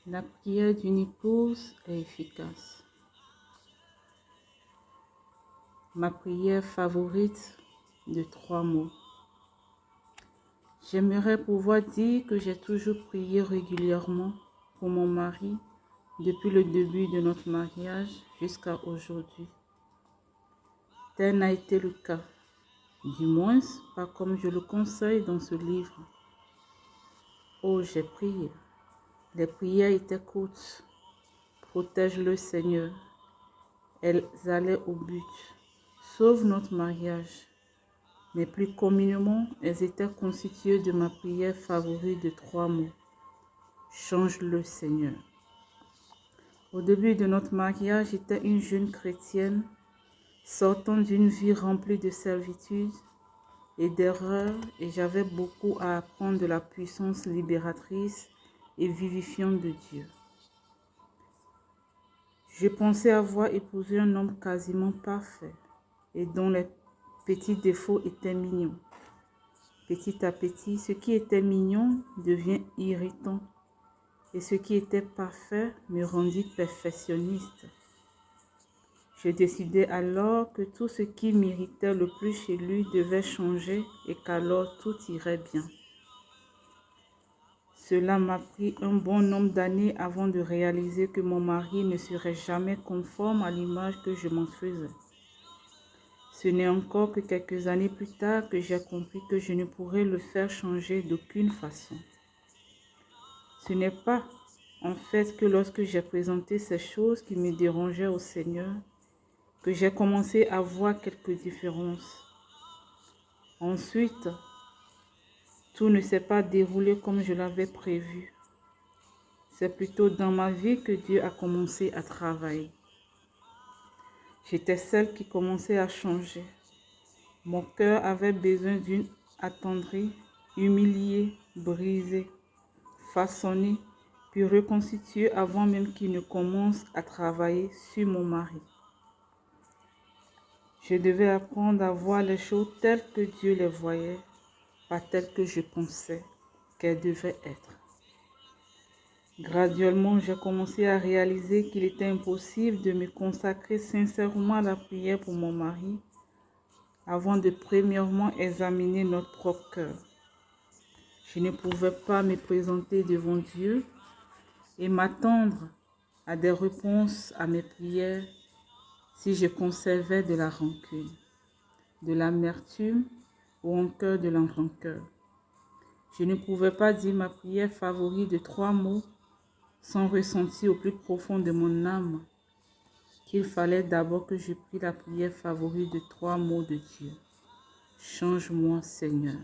La prière d'une épouse est efficace. Ma prière favorite de 3 mots. J'aimerais pouvoir dire que j'ai toujours prié régulièrement pour mon mari depuis le début de notre mariage jusqu'à aujourd'hui. Tel n'a été le cas, du moins pas comme je le conseille dans ce livre. Oh, j'ai prié. Les prières étaient courtes. Protège-le, Seigneur. Elles allaient au but. Sauve notre mariage. Mais plus communément, elles étaient constituées de ma prière favorite de 3 mots. Change-le, Seigneur. Au début de notre mariage, j'étais une jeune chrétienne, sortant d'une vie remplie de servitude et d'erreurs, et j'avais beaucoup à apprendre de la puissance libératrice et vivifiante de Dieu. Je pensais avoir épousé un homme quasiment parfait et dont les petits défauts étaient mignons. Petit à petit, ce qui était mignon devient irritant et ce qui était parfait me rendit perfectionniste. Je décidai alors que tout ce qui m'irritait le plus chez lui devait changer et qu'alors tout irait bien. Cela m'a pris un bon nombre d'années avant de réaliser que mon mari ne serait jamais conforme à l'image que je m'en faisais. Ce n'est encore que quelques années plus tard que j'ai compris que je ne pourrais le faire changer d'aucune façon. Ce n'est pas en fait que lorsque j'ai présenté ces choses qui me dérangeaient au Seigneur, que j'ai commencé à voir quelques différences. Ensuite, tout ne s'est pas déroulé comme je l'avais prévu. C'est plutôt dans ma vie que Dieu a commencé à travailler. J'étais celle qui commençait à changer. Mon cœur avait besoin d'une attendrie, humiliée, brisée, façonnée, puis reconstituée avant même qu'il ne commence à travailler sur mon mari. Je devais apprendre à voir les choses telles que Dieu les voyait, pas telles que je pensais qu'elles devaient être. Graduellement, j'ai commencé à réaliser qu'il était impossible de me consacrer sincèrement à la prière pour mon mari avant de premièrement examiner notre propre cœur. Je ne pouvais pas me présenter devant Dieu et m'attendre à des réponses à mes prières si je conservais de la rancune, de l'amertume ou encore de la rancœur. Je ne pouvais pas dire ma prière favorite de 3 mots sans ressentir au plus profond de mon âme qu'il fallait d'abord que je prie la prière favorite de 3 mots de Dieu. Change-moi, Seigneur.